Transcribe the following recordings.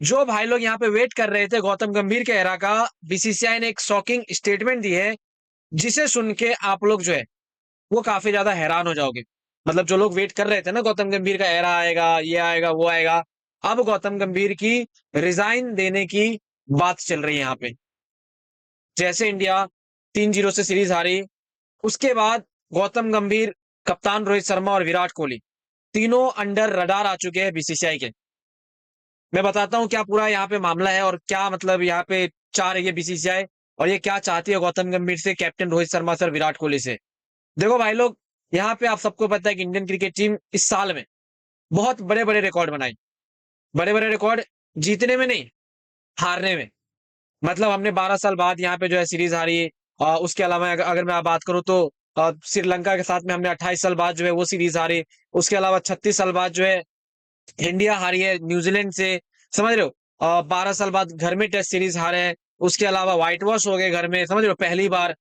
जो भाई लोग यहाँ पे वेट कर रहे थे गौतम गंभीर के एरा का, बीसीसीआई ने एक शॉकिंग स्टेटमेंट दी है, जिसे सुन के आप लोग जो है वो काफी ज्यादा हैरान हो जाओगे। मतलब जो लोग वेट कर रहे थे ना गौतम गंभीर का एरा आएगा, ये आएगा, वो आएगा, अब गौतम गंभीर की रिजाइन देने की बात चल रही है यहाँ पे। जैसे इंडिया 3-0 से सीरीज हारी, उसके बाद गौतम गंभीर, कप्तान रोहित शर्मा और विराट कोहली तीनों अंडर रडार आ चुके हैं बीसीसीआई के। मैं बताता हूँ क्या पूरा यहाँ पे मामला है और क्या मतलब यहाँ पे चाह रही है बीसीसीआई, और ये क्या चाहती है गौतम गंभीर से, कैप्टन रोहित शर्मा से और विराट कोहली से। देखो भाई लोग, यहाँ पे आप सबको पता है कि इंडियन क्रिकेट टीम इस साल में बहुत बड़े बड़े रिकॉर्ड बनाई। बड़े बड़े रिकॉर्ड जीतने में नहीं, हारने में। मतलब हमने 12 साल बाद यहाँ पे जो है सीरीज हारी। उसके अलावा अगर मैं बात करूँ तो श्रीलंका के साथ में हमने 28 साल बाद जो है वो सीरीज हारी। उसके अलावा 36 साल बाद जो है इंडिया हारी है न्यूजीलैंड से, समझ रहे हो। 12 साल बाद घर में टेस्ट सीरीज हारे हैं। उसके अलावा व्हाइट वॉश हो गए घर में, समझ रहे हो, पहली बार।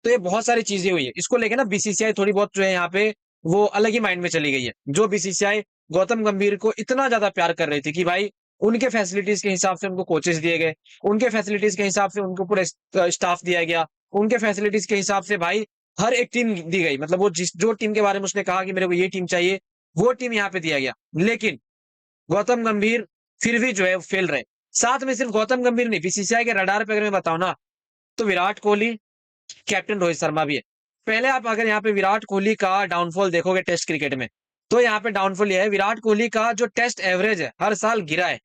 तो ये बहुत सारी चीजें हुई है, इसको लेके ना बीसीसीआई थोड़ी बहुत जो है यहाँ पे वो अलग ही माइंड में चली गई है। जो बीसीसीआई गौतम गंभीर को इतना ज्यादा प्यार कर रही थी कि भाई उनके फैसिलिटीज के हिसाब से उनको कोचेस दिए गए, उनके फैसिलिटीज के हिसाब से उनको पूरे स्टाफ दिया गया, उनके फैसिलिटीज के हिसाब से भाई हर एक टीम दी गई। मतलब वो जिस जो टीम के बारे में उसने कहा कि मेरे को ये टीम चाहिए, वो टीम यहाँ पे दिया गया। लेकिन गौतम गंभीर फिर भी जो है फेल रहे। साथ में सिर्फ गौतम गंभीर नहीं, बीसीसीआई के रडार पे अगर मैं बताऊं ना, तो विराट कोहली, कैप्टन रोहित शर्मा भी है। पहले आप अगर यहाँ पे विराट कोहली का डाउनफॉल देखोगे टेस्ट क्रिकेट में, तो यहाँ पे डाउनफॉल ये है, विराट कोहली का जो टेस्ट एवरेज है हर साल गिरा है।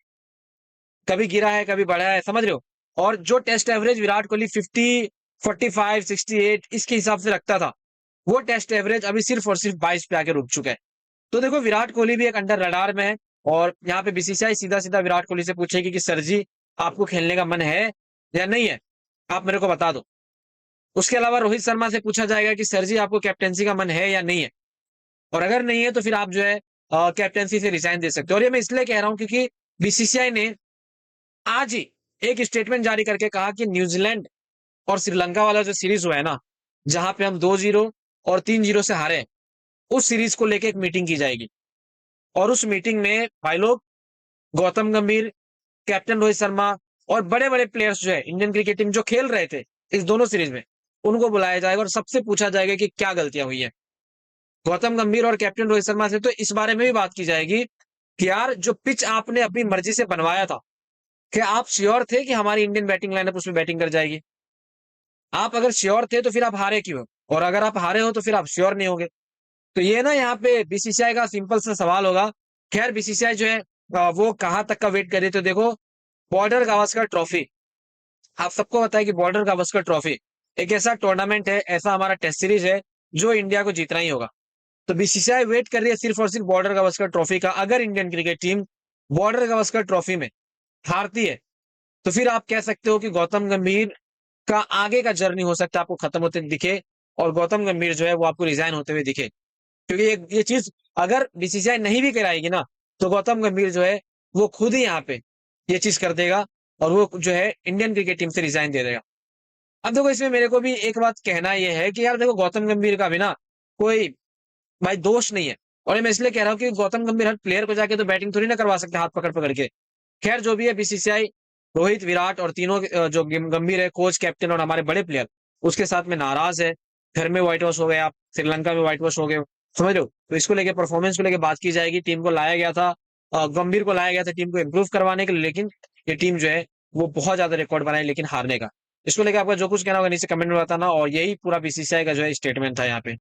कभी गिरा है, कभी बढ़ा है, समझ रहे हो। और जो टेस्ट एवरेज विराट कोहली 50, 45, 68 इसके हिसाब से रखता था, वो टेस्ट एवरेज अभी सिर्फ और सिर्फ 22 पे आके रुक चुका है। तो देखो विराट कोहली भी एक अंडर रडार में है। और यहाँ पे बीसीसीआई सीधा सीधा विराट कोहली से पूछेगी कि सर जी, आपको खेलने का मन है या नहीं है, आप मेरे को बता दो। उसके अलावा रोहित शर्मा से पूछा जाएगा कि सर जी, आपको कैप्टेंसी का मन है या नहीं है, और अगर नहीं है तो फिर आप जो है कैप्टेंसी से रिजाइन दे सकते हो। और ये मैं इसलिए कह रहा हूं क्योंकि बीसीसीआई ने आज ही एक स्टेटमेंट जारी करके कहा कि न्यूजीलैंड और श्रीलंका वाला जो सीरीज हुआ है ना, जहां पे हम 2-0 और 3-0 से हारे, उस सीरीज को लेके एक मीटिंग की जाएगी। और उस मीटिंग में भाई लोग गौतम गंभीर, कैप्टन रोहित शर्मा और बड़े बड़े प्लेयर्स जो है इंडियन क्रिकेट टीम जो खेल रहे थे इस दोनों सीरीज में, उनको बुलाया जाएगा और सबसे पूछा जाएगा कि क्या गलतियां हुई है। गौतम गंभीर और कैप्टन रोहित शर्मा से तो इस बारे में भी बात की जाएगी कि यार जो पिच आपने अपनी मर्जी से बनवाया था, क्या आप श्योर थे कि हमारी इंडियन बैटिंग लाइनअप उसमें बैटिंग कर जाएगी? आप अगर श्योर थे तो फिर आप हारे क्यों? और अगर आप हारे हो तो फिर आप श्योर नहीं होंगे। तो ये ना यहाँ पे बीसीसीआई का सिंपल सा सवाल होगा। खैर बीसीसीआई जो है वो कहां तक का वेट करे, तो देखो, बॉर्डर गावस्कर ट्रॉफी, आप सबको पता है कि बॉर्डर गावस्कर ट्रॉफी एक ऐसा टूर्नामेंट है, ऐसा हमारा टेस्ट सीरीज है जो इंडिया को जीतना ही होगा। तो बीसीसीआई वेट कर रही है सिर्फ और सिर्फ बॉर्डर गावस्कर ट्रॉफी का। अगर Indian cricket team border Gavaskar trophy में हारती है, तो फिर आप कह सकते हो कि गौतम गंभीर का आगे का जर्नी हो सकता है आपको खत्म होते दिखे, और गौतम गंभीर जो है वो आपको रिजाइन होते हुए दिखे। क्योंकि ये चीज अगर बीसीसीआई नहीं भी कराएगी ना, तो गौतम गंभीर जो है वो खुद ही यहाँ पे ये चीज कर देगा, और वो जो है इंडियन क्रिकेट टीम से रिजाइन दे देगा। अब देखो इसमें मेरे को भी एक बात कहना यह है कि यार देखो गौतम गंभीर का भी ना कोई भाई दोष नहीं है। और ये मैं इसलिए कह रहा हूँ कि गौतम गंभीर हर प्लेयर को जाके तो बैटिंग थोड़ी ना करवा सकते हाथ पकड़ पकड़ के। खैर जो भी है, बीसीसीआई रोहित, विराट और तीनों जो गंभीर है, कोच, कैप्टन और हमारे बड़े प्लेयर, उसके साथ में नाराज है। घर में व्हाइट वॉश हो गए आप, श्रीलंका में व्हाइट वॉश हो गए, समझ रहे हो। तो इसको लेके, परफॉर्मेंस को लेके बात की जाएगी। टीम को लाया गया था, गंभीर को लाया गया था टीम को इम्प्रूव करवाने के लिए, लेकिन ये टीम जो है वो बहुत ज्यादा रिकॉर्ड बनाई लेकिन हारने का। इसको लेकर आपका जो कुछ कहना होगा नीचे कमेंट में बताना। और यही पूरा बीसीसीआई का जो है स्टेटमेंट था यहाँ पे।